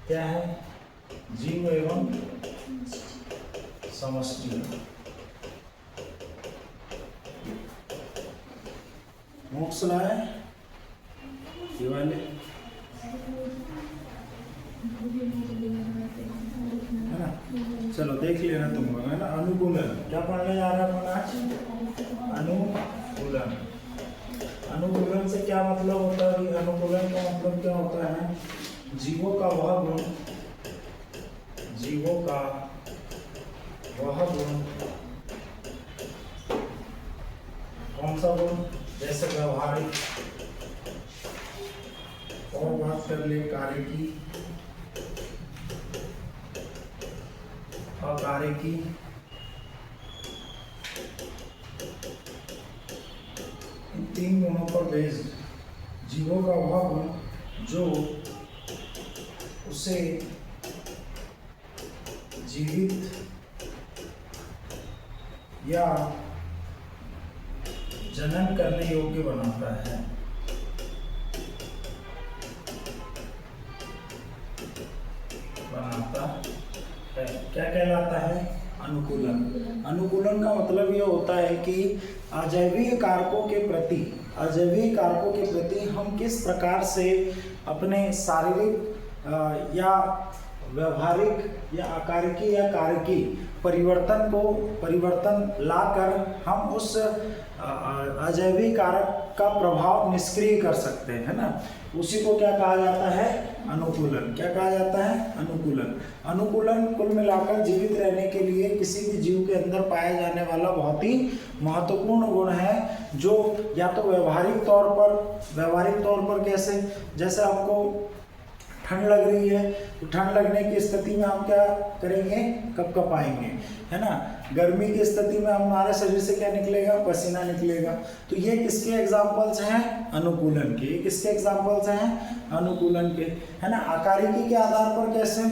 क्या है? जीव एवं समष्टि। मोक्ष लाए ये वाले, है ना? चलो देख लेना तुम लोग, है ना? अनुकूलन क्या पढ़ने जा रहे हैं आज? अनुकूलन। अनुकूलन से क्या मतलब होता है? अनुकूलन का मतलब क्या होता है? जीवों का वह गुण, जीवों का वह गुण, कौन सा गुण? जैसे व्यवहारिक, और बात कर ले कार्य की, अकार्य की, इन तीन गुणों पर बेस्ड जीवों का वह गुण जो उसे जीवित या जनन करने योग्य बनाता है। क्या कहलाता है? अनुकूलन। अनुकूलन का मतलब यह होता है कि अजैविक कारकों के प्रति, अजैविक कारकों के प्रति हम किस प्रकार से अपने शारीरिक या व्यवहारिक या आकारिकी या कार्यकी परिवर्तन लाकर हम उस अजैविक कारक का प्रभाव निष्क्रिय कर सकते हैं, है ना? उसी को क्या कहा जाता है? अनुकूलन। क्या कहा जाता है? अनुकूलन। अनुकूलन कुल मिलाकर जीवित रहने के लिए किसी भी जीव के अंदर पाया जाने वाला बहुत ही महत्वपूर्ण गुण है, जो या तो व्यावहारिक तौर पर कैसे? जैसे हमको ठंड लग रही है तो ठंड लगने की स्थिति में हम क्या करेंगे? कपकपाएंगे, है ना? गर्मी की स्थिति में हमारे शरीर से क्या निकलेगा? पसीना निकलेगा। तो ये किसके एग्जाम्पल्स हैं? अनुकूलन के। किसके एग्जाम्पल्स हैं? अनुकूलन के, है ना? आकारिकी के आधार पर कैसे?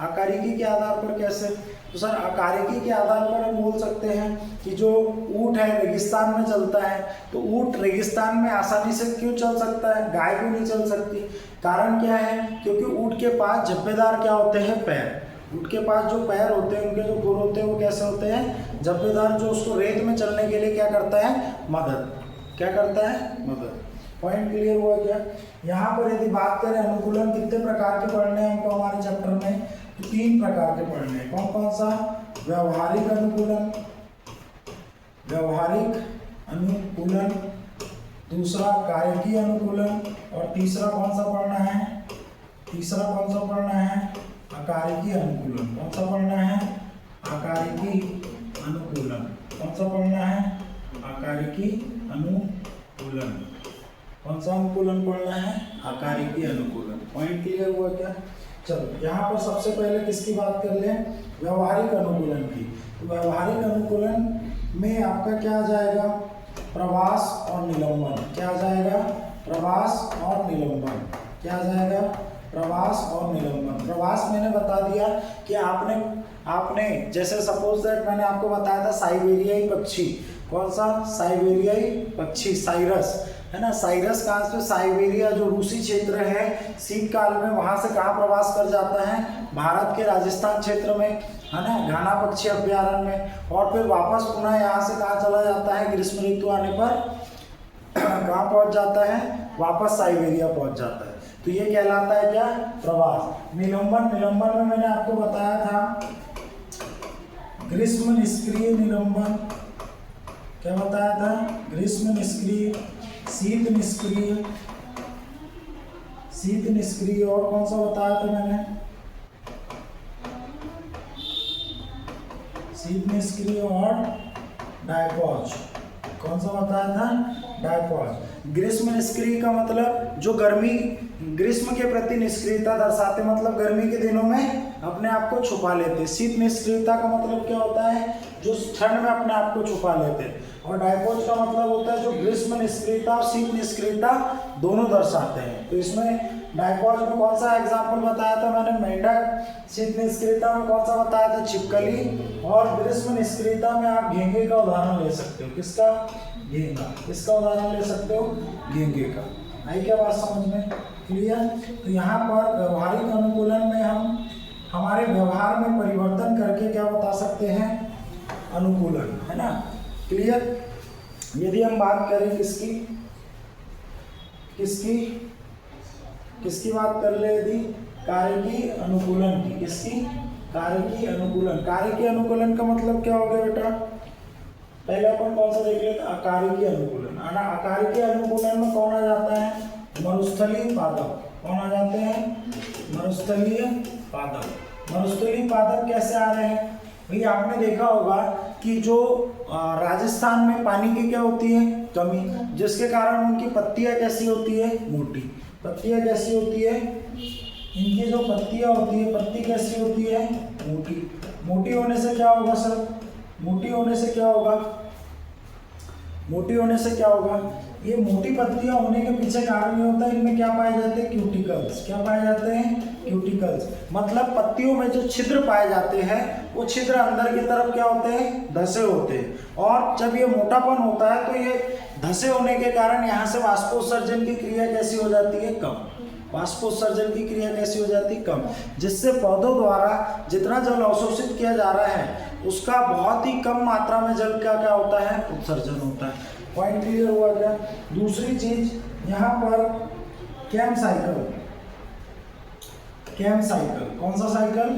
आकारिकी के आधार पर कैसे? तो सर आकारिकी के आधार पर हम बोल सकते हैं कि जो ऊंट है रेगिस्तान में चलता है, तो ऊंट रेगिस्तान में आसानी से क्यों चल सकता है? गाय क्यों नहीं चल सकती? कारण क्या है? क्योंकि ऊंट के पास झप्पेदार क्या होते हैं? पैर। ऊंट के पास जो पैर होते हैं, उनके जो खुर होते हैं, वो कैसे होते हैं? झप्पेदार, जो उसको रेत में चलने के लिए क्या करता है? मदद। क्या करता है? मदद। पॉइंट क्लियर हुआ क्या? यहाँ पर यदि बात करें अनुकूलन कितने प्रकार के पढ़ने हैं हमको हमारे चैप्टर में? तो 3 प्रकार के पढ़ने हैं। कौन कौन सा? व्यवहारिक अनुकूलन, व्यवहारिक अनुकूलन, दूसरा कार्यकी अनुकूलन, और तीसरा कौन सा पढ़ना है? तीसरा कौन सा पढ़ना है? अकार्यकी अनुकूलन। कौन सा पढ़ना है? अकार्यकी अनुकूलन। कौन सा पढ़ना है? अकार्यकी अनुकूलन। कौन सा अनुकूलन पढ़ना है? अकार्यकी अनुकूलन। पॉइंट क्लियर हुआ क्या? चलो यहाँ पर सबसे पहले किसकी बात कर लें? व्यावहारिक अनुकूलन की। तो व्यावहारिक अनुकूलन में आपका क्या आ जाएगा? प्रवास और निलंबन। क्या आ जाएगा? प्रवास और निलंबन। क्या आ जाएगा? प्रवास और निलंबन। प्रवास मैंने बता दिया कि आपने जैसे सपोज दैट मैंने आपको बताया था साइबेरियाई पक्षी। कौन सा? साइबेरियाई पक्षी, साइरस, है ना? साइरस कहाँ से? साइबेरिया जो रूसी क्षेत्र है, शीतकाल में वहां से कहाँ प्रवास कर जाता है? भारत के राजस्थान क्षेत्र में, है ना? घाना पक्षी अभ्यारण्य में, और फिर वापस पुनः यहाँ से कहाँ चला जाता है? ग्रीष्म ऋतु आने पर कहाँ पहुंच जाता है? वापस साइबेरिया पहुंच जाता है। तो ये कहलाता है क्या? प्रवास। निलंबन, निलंबन में मैंने आपको बताया था ग्रीष्म निष्क्रिय निलंबन। क्या बताया था? ग्रीष्म निष्क्रिय, शीत निष्क्रिय, शीत निष्क्रिय, और कौन सा बताया था मैंने? शीत निष्क्रिय और डायपॉज। कौन सा बताया था? डायपॉज। ग्रीष्म निष्क्रिय का मतलब जो गर्मी, ग्रीष्म के प्रति निष्क्रियता दर्शाते, मतलब गर्मी के दिनों में अपने आप को छुपा लेते। शीत निष्क्रियता का मतलब क्या होता है? जो ठंड में अपने आप को छुपा लेते। और डायपॉज का मतलब होता है जो ग्रीष्म निष्क्रियता और शीत निष्क्रियता दोनों दर्शाते हैं। तो इसमें डायपॉज में कौन सा एग्जाम्पल बताया था मैंने? मेंढक। शीत निष्क्रियता में कौन सा बताया था? छिपकली। और ग्रीष्म निष्क्रियता में आप घेंगे का उदाहरण ले सकते हो। किसका? घेंगा। किसका उदाहरण ले सकते हो? घेंगे का। आई क्या बात समझ में? क्लियर? तो यहाँ पर व्यवहारिक अनुकूलन में हम हमारे व्यवहार में परिवर्तन करके क्या बता सकते हैं? अनुकूलन, है ना? क्लियर? यदि हम बात करें किसकी किसकी किसकी बात कर ले, यदि कार्यकी अनुकूलन की, किसकी? कार्यकी अनुकूलन। कार्यकी अनुकूलन का मतलब क्या हो गया बेटा? पहले अपन कौन सा देख लेते? अकार्यकी अनुकूलन, है ना? अकार्यकी अनुकूलन में कौन आ जाता है? मरुस्थलीय पादप। कौन आ जाते हैं? मरुस्थलीय पादप। मरुस्थलीय पादप कैसे आ रहे हैं भाई? आपने देखा होगा कि जो राजस्थान में पानी की क्या होती है? कमी, जिसके कारण उनकी पत्तियां कैसी होती है? मोटी। पत्तियां कैसी होती है? इनकी जो पत्तियां होती है, पत्ती कैसी होती है? मोटी। मोटी होने से क्या होगा सर? मोटी होने से क्या होगा? मोटी होने से क्या होगा? ये मोटी पत्तियां होने के पीछे कारण ये होता है, इनमें क्या पाए जाते हैं? क्यूटिकल्स। क्या पाए जाते हैं? क्यूटिकल्स। मतलब पत्तियों में जो छिद्र पाए जाते हैं वो छिद्र अंदर की तरफ क्या होते हैं? धसे होते हैं। और जब ये मोटापन होता है तो ये धसे होने के कारण यहाँ से वाष्पोत्सर्जन की क्रिया कैसी हो जाती है? कम। वाष्पोत्सर्जन की क्रिया कैसी हो जाती है? कम। जिससे पौधों द्वारा जितना जल अवशोषित किया जा रहा है उसका बहुत ही कम मात्रा में जल का क्या होता है? उत्सर्जन होता है। पॉइंट क्लियर हुआ क्या? दूसरी चीज यहाँ पर कैम साइकिल। कैम साइकिल कौन सा cycle?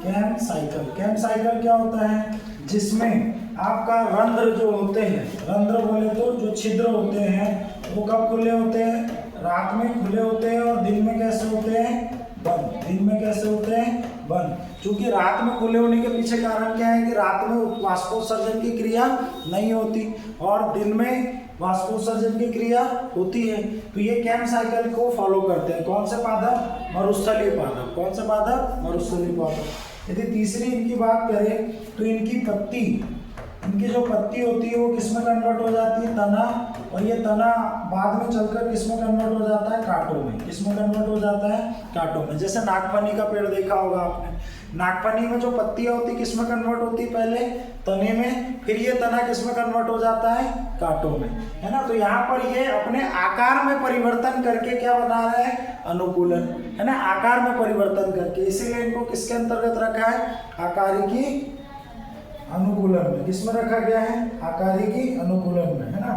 Cam cycle. Cam cycle क्या होता है? जिसमें आपका रंध्र जो होते हैं, रंध्र बोले तो जो छिद्र होते हैं वो कब खुले होते हैं? रात में खुले होते हैं। और दिन में कैसे होते हैं? बंद। दिन में कैसे होते हैं? बंद। क्योंकि रात में खुले होने के पीछे कारण क्या है कि रात में वाष्पोत्सर्जन की क्रिया नहीं होती और दिन में वाष्पोत्सर्जन की क्रिया होती है। तो ये कैम साइकिल को फॉलो करते हैं। कौन से पादप? मरुस्थलीय पादप। कौन से पादप? मरुस्थलीय पादप। यदि तीसरी इनकी बात करें तो इनकी पत्ती, इनकी जो पत्ती होती है वो किस में कन्वर्ट हो जाती है? तना। और ये तना बाद में चलकर किस में कन्वर्ट हो जाता है? कांटों में। किस में कन्वर्ट हो जाता है? कांटों में। जैसे नागफनी का पेड़ देखा होगा आपने। नागफनी में जो पत्तियां होती किस में कन्वर्ट होती? पहले तने में, फिर ये तना किस में कन्वर्ट हो जाता है? कांटों में, है ना? तो यहाँ पर ये अपने आकार में परिवर्तन करके क्या बना रहे हैं? अनुकूलन, है ना? आकार में परिवर्तन करके, इसीलिए इनको किसके अंतर्गत रखा है? आकारिकी अनुकूलन में। किसमें रखा गया है? आकारिकी अनुकूलन में, है ना?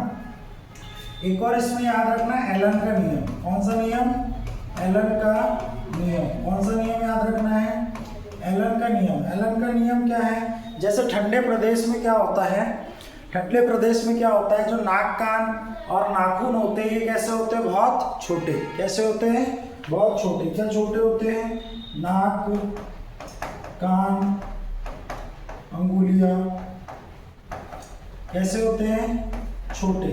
एक और इसमें याद रखना है एलन का नियम। कौन सा नियम? एलन का नियम। कौन सा नियम याद रखना है? एलन का नियम। एलन का नियम क्या है? जैसे ठंडे प्रदेश में क्या होता है? ठंडे प्रदेश में क्या होता है? जो नाक, कान और नाखून होते हैं ये कैसे होते हैं? बहुत छोटे। कैसे होते हैं? बहुत छोटे। क्या छोटे होते हैं? नाक, कान, अंगुलियां कैसे होते हैं? छोटे।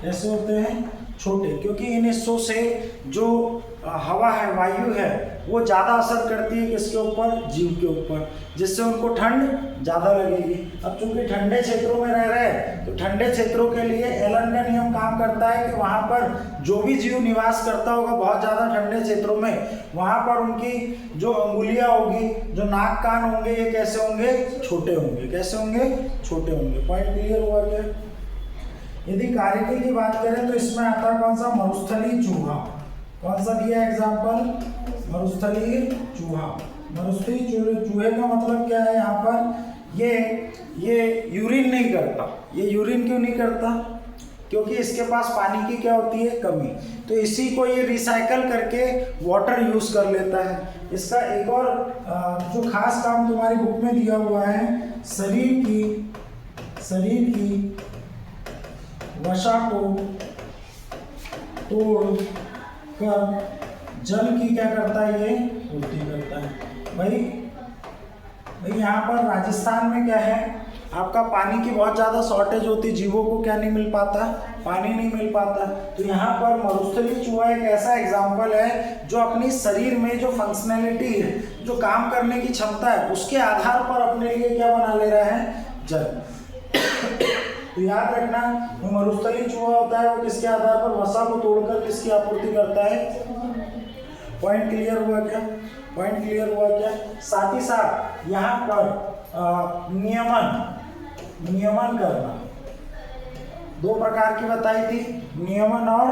कैसे होते हैं? छोटे। क्योंकि इन हिस्सों से जो हवा है, वायु है, वो ज़्यादा असर करती है किसके ऊपर? जीव के ऊपर, जिससे उनको ठंड ज़्यादा लगेगी। अब चूंकि ठंडे क्षेत्रों में रह रहे हैं तो ठंडे क्षेत्रों के लिए एलन का नियम काम करता है कि वहाँ पर जो भी जीव निवास करता होगा बहुत ज़्यादा ठंडे क्षेत्रों में, वहाँ पर उनकी जो अंगुलियाँ होगी, जो नाक, कान होंगे, ये कैसे होंगे? छोटे होंगे। कैसे होंगे? छोटे होंगे। पॉइंट क्लियर हुआ क्या? यदि कार्यकी की बात करें तो इसमें आता है कौन सा? मरुस्थलीय चूहा। कौन सा दिया एग्जाम्पल? मरुस्थलीय चूहा। मरुस्थलीय चूहे का मतलब क्या है? यहाँ पर ये यूरिन नहीं करता। ये यूरिन क्यों नहीं करता? क्योंकि इसके पास पानी की क्या होती है? कमी। तो इसी को ये रिसाइकल करके वाटर यूज कर लेता है। इसका एक और जो खास काम तुम्हारी बुक में दिया हुआ है, शरीर की वसा को तोड़ कर जल की क्या करता है? ये पूर्ति करता है। भाई यहाँ पर राजस्थान में क्या है? आपका पानी की बहुत ज़्यादा शॉर्टेज होती, जीवों को क्या नहीं मिल पाता? पानी नहीं मिल पाता। तो यहाँ पर मरुस्थलीय चूहा एक ऐसा एग्जाम्पल है जो अपनी शरीर में जो फंक्शनैलिटी है, जो काम करने की क्षमता है, उसके आधार पर अपने लिए क्या बना ले रहा है? जल। तो याद रखना, जो मरुस्थलीय चूहा होता है वो किसके आधार पर? वसा को तोड़कर किसकी आपूर्ति करता है? पॉइंट क्लियर हुआ क्या? पॉइंट क्लियर हुआ क्या? साथ ही साथ यहाँ पर नियमन करना दो प्रकार की बताई थी, नियमन और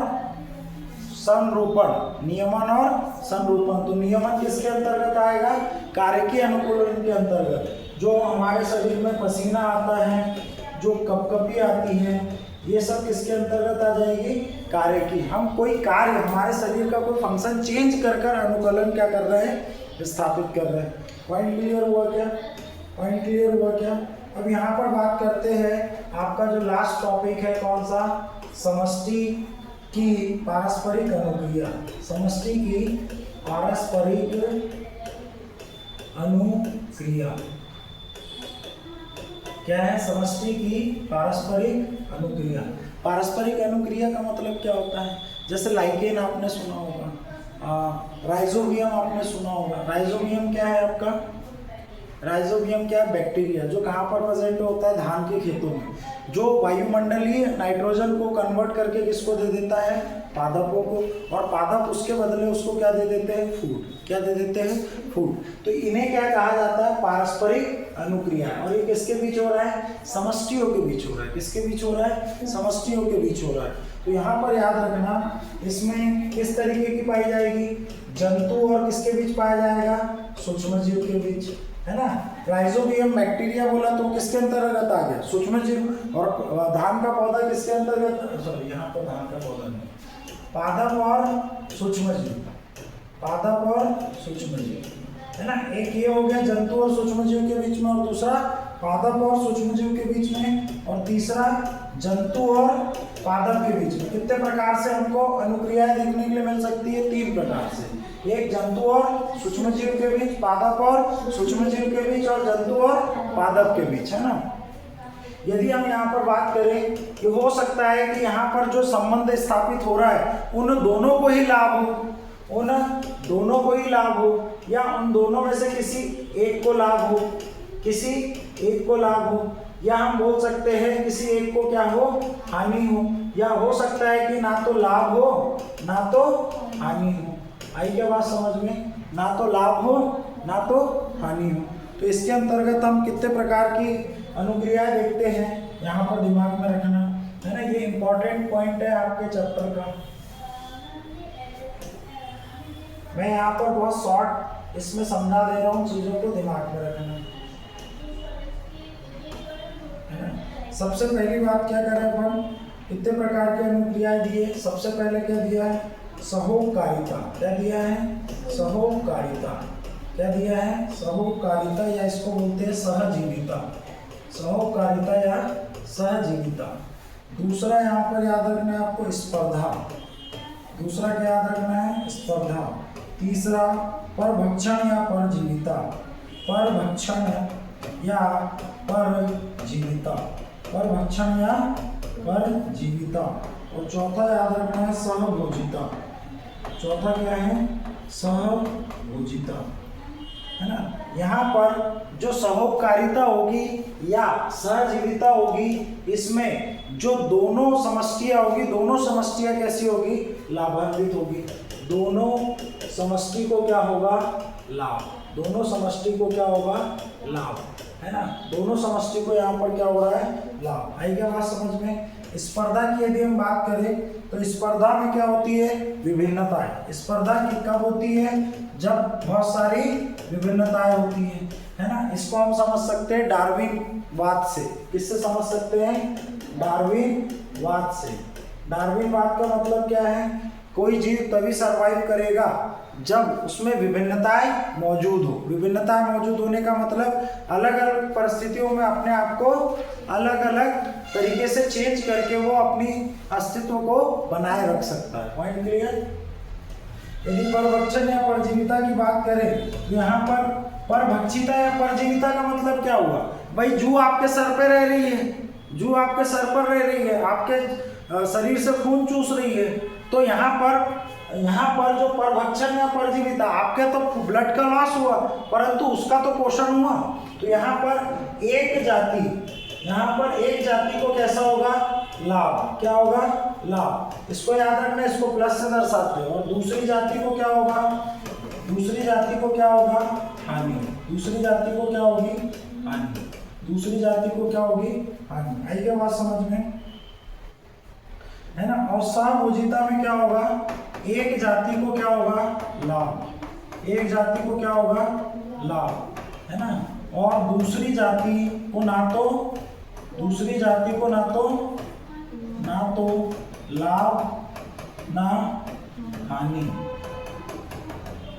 संरूपण, नियमन और संरूपण। तो नियमन किसके अंतर्गत आएगा? कार्यकीय अनुकूलन के अंतर्गत। जो हमारे शरीर में पसीना आता है, जो कपकपी आती है, ये सब किसके अंतर्गत आ जाएगी? कार्यकीय। हम कोई कार्य, हमारे शरीर का कोई फंक्शन चेंज कर कर अनुकूलन क्या कर रहे हैं? स्थापित कर रहे हैं। पॉइंट क्लियर हुआ क्या? पॉइंट क्लियर हुआ क्या? अब यहाँ पर बात करते हैं, आपका जो लास्ट टॉपिक है कौन सा? समष्टि की पारस्परिक अनुक्रिया। समष्टि की पारस्परिक अनुक्रिया क्या है? समष्टि की पारस्परिक अनुक्रिया। पारस्परिक अनुक्रिया का मतलब क्या होता है? जैसे लाइकेन आपने सुना होगा, राइजोबियम आपने सुना होगा। राइजोबियम क्या है आपका? राइजोबियम क्या है? बैक्टीरिया, जो कहाँ पर प्रेजेंट होता है? धान के खेतों में, जो वायुमंडलीय नाइट्रोजन को कन्वर्ट करके किसको दे देता है? पादपों को। और पादप उसके बदले उसको क्या दे देते हैं? फूड। क्या दे देते हैं? फूड। तो इन्हें क्या कहा जाता है? पारस्परिक अनुक्रिया। और ये किसके बीच हो रहा है? समष्टियों के बीच हो रहा है। किसके बीच हो रहा है? समष्टियों के बीच हो रहा है। तो यहाँ पर याद रखना, इसमें किस तरीके की पाई जाएगी? जंतु और किसके बीच पाया जाएगा? सूक्ष्मजीव के बीच, है ना। राइजोबियम बैक्टीरिया बोला तो किसके अंतर्गत आ गया? सूक्ष्मजीव। और धान का पौधा किसके अंतर्गत? सॉरी, यहाँ पर धान का पौधा नहीं, पादप और सूक्ष्मजीव। पादप और सूक्ष्मजीव, है ना। एक ये हो गया जंतु और सूक्ष्मजीव के बीच में, और दूसरा पादप और सूक्ष्मजीव के बीच में, और तीसरा जंतु और पादप के बीच में। कितने प्रकार से हमको अनुक्रियाएं देखने के लिए मिल सकती है? 3 प्रकार से। एक जंतु और सूक्ष्मजीव के बीच, पादप और सूक्ष्मजीव के बीच, और जंतु और पादप के बीच, है ना। यदि हम यहाँ पर बात करें कि हो सकता है कि यहाँ पर जो संबंध स्थापित हो रहा है उन दोनों को ही लाभ हो, उन दोनों को ही लाभ हो, या उन दोनों में से किसी एक को लाभ हो, किसी एक को लाभ हो, या हम बोल सकते हैं किसी एक को क्या हो? हानि हो। या हो सकता है कि ना तो लाभ हो ना तो हानि हो। आई क्या बात समझ में? ना तो लाभ हो ना तो हानि हो। तो इसके अंतर्गत हम कितने प्रकार की अनुक्रियाएं देखते हैं, यहाँ पर दिमाग में रखना, है ना। ये इंपॉर्टेंट पॉइंट है आपके चैप्टर का। मैं यहाँ पर बहुत शॉर्ट इसमें समझा दे रहा हूँ, चीजों को दिमाग में रखना, है ना। सबसे पहली बात क्या करें अपन? कितने प्रकार की अनुक्रियाएं दिए? सबसे पहले क्या दिया है? सहोकारिता। क्या दिया है? सहोकारिता। क्या दिया है? सहोकारिता, या इसको बोलते हैं सहजीविता। सहोकारिता या सहजीविता। दूसरा यहाँ पर याद रखना है आपको, स्पर्धा। दूसरा क्या याद रखना है? स्पर्धा। तीसरा परभक्षण या परजीविता। परभक्षण या परजीविता। परभक्षण या परजीविता। और चौथा याद रखना है सहभोजिता। चौथा क्या है? सहभोजिता, है ना। यहाँ पर जो सहोकारिता होगी या सहजीविता होगी, इसमें जो दोनों समष्टियाँ होगी, दोनों समष्टियाँ कैसी होगी? लाभान्वित होगी। दोनों समष्टि को क्या होगा? लाभ। दोनों समष्टि को क्या होगा? लाभ, है ना। दोनों समष्टि को यहाँ पर क्या हो रहा है? लाभ। आई क्या बात समझ में? स्पर्धा की यदि हम बात करें तो स्पर्धा में क्या होती है? विभिन्नताएं। स्पर्धा की कब होती है? जब बहुत सारी विभिन्नताएं होती हैं, है ना। इसको हम समझ सकते हैं डार्विनवाद से। किससे समझ सकते हैं? डार्विनवाद से। डार्विनवाद का मतलब क्या है? कोई जीव तभी सरवाइव करेगा जब उसमें विभिन्नताएं मौजूद हो। विभिन्नताएं मौजूद होने का मतलब अलग अलग परिस्थितियों में अपने आप को अलग अलग तरीके से चेंज करके वो अपनी अस्तित्व को बनाए रख सकता है। Point clear? यदि परभक्षण या परजीविता की बात करें तो यहाँ पर परभक्षिता या परजीविता का मतलब क्या हुआ? भाई जू आपके सर पे रह रही है, जू आपके सर पर रह रही है, आपके शरीर से खून चूस रही है। तो यहाँ पर जो परभक्षण या परजीविता, आपके तो ब्लड का लॉस हुआ परंतु उसका तो पोषण हुआ। तो यहाँ पर एक जाति को कैसा होगा? लाभ। क्या होगा? लाभ। इसको याद रखना, इसको प्लस से दर्शाते हैं। और दूसरी जाति को क्या होगा? दूसरी जाति को क्या होगा? हानि। दूसरी जाति को क्या होगी? हानि। दूसरी जाति को क्या होगी? हानि। आई क्या बात समझ में? है ना। और सहभोजिता में क्या होगा? एक जाति को क्या होगा, लाभ, एक जाति को क्या होगा, लाभ, है ना। और दूसरी जाति को ना तो, दूसरी जाति को ना तो लाभ ना हानि,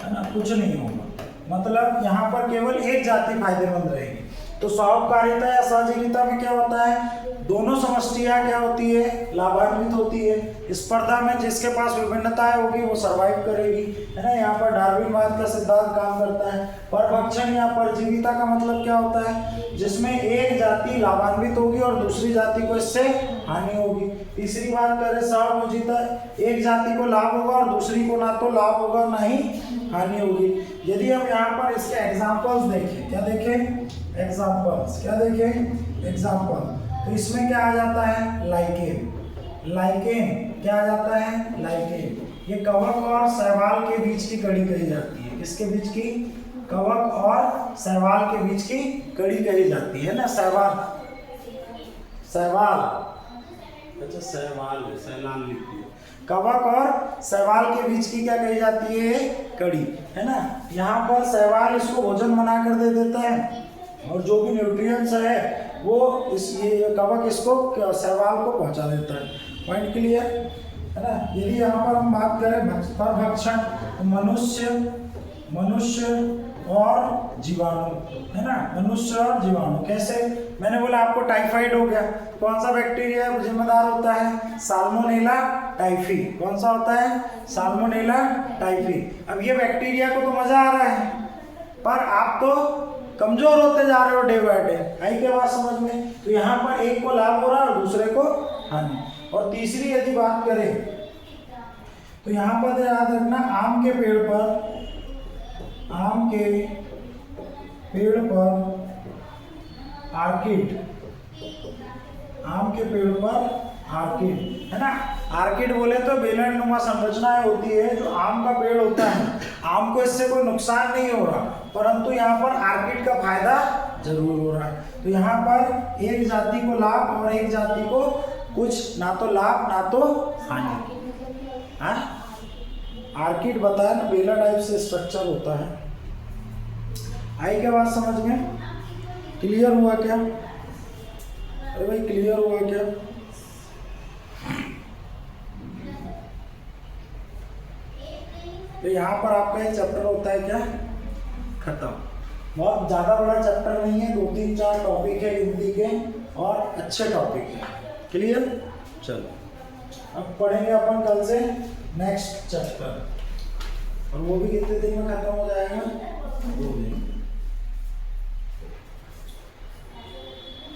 है ना, कुछ नहीं होगा। मतलब यहाँ पर केवल एक जाति फायदेमंद रहेगी। तो स्वावकारिता या सहजीविता में क्या होता है, दोनों समष्टियां क्या होती है, लाभान्वित होती है। स्पर्धा में जिसके पास विभिन्नताएं होगी वो सरवाइव करेगी, है ना। यहाँ पर डार्विनवाद का सिद्धांत काम करता है। परभक्षण या परजीविता का मतलब क्या होता है, जिसमें एक जाति लाभान्वित होगी और दूसरी जाति को इससे हानि होगी। तीसरी बात करें सहभोजिता, एक जाति को लाभ होगा और दूसरी को ना तो लाभ होगा ना ही हानि होगी। यदि हम यहाँ पर इसके एग्जाम्पल्स देखें, क्या देखें, एग्जाम्पल्स, क्या देखें, एग्जाम्पल, तो इसमें क्या आ जाता है, लाइकेन, लाइकेन क्या आ जाता है, लाइकेन। ये कवक और शैवाल के बीच की कड़ी कही जाती है। किसके बीच की, कवक और शैवाल के बीच की कड़ी कही जाती है ना। शैवाल, शैवाल, अच्छा शैवाल है, शैलाल लिखी है। कवक और शैवाल के बीच की क्या कही जाती है, कड़ी, है ना। यहाँ पर शैवाल इसको भोजन बना कर दे देता है और जो भी न्यूट्रिएंट्स है वो ये कवक इसको शैवाल को पहुंचा देता है। पॉइंट क्लियर, है ना। यदि यहाँ पर हम बात करें परभक्षण, तो मनुष्य और जीवाणु, है ना, मनुष्य और जीवाणु। कैसे, मैंने बोला आपको टाइफाइड हो गया, कौन सा बैक्टीरिया जिम्मेदार होता है, साल्मोनेला टाइफी। कौन सा होता है, साल्मोनेला टाइफी। अब ये बैक्टीरिया को तो मजा आ रहा है, पर आप तो कमजोर होते जा रहे हो डे बाय डे। आई क्या बात समझ में। तो यहाँ पर एक को लाभ हो रहा है और दूसरे को हानि। और तीसरी यदि बात करें तो यहाँ पर याद रखना, आम के पेड़ पर, आम के पेड़ पर आर्किड, आम के पेड़ पर आर्किड, है ना। आर्किड बोले तो बेलनुमा संरचनाएं होती है जो आम का पेड़ होता है। आम को इससे कोई नुकसान नहीं हो रहा, परंतु यहाँ पर आर्किड का फायदा जरूर हो रहा है। तो यहाँ पर एक जाति को लाभ और एक जाति को कुछ ना तो लाभ ना तो हानि। हाँ, आर्किड बताया ना, बेला टाइप से स्ट्रक्चर होता है। आई क्या बात समझ में, क्लियर हुआ क्या, अरे भाई क्लियर हुआ क्या। तो यहाँ पर आपका एक चैप्टर होता है क्या, खत्म। बहुत ज़्यादा बड़ा चैप्टर नहीं है, 2-3-4 टॉपिक है हिंदी के और अच्छे टॉपिक है। क्लियर, चलो अब पढ़ेंगे अपन कल से नेक्स्ट चैप्टर, और वो भी कितने दिन में खत्म हो जाएगा।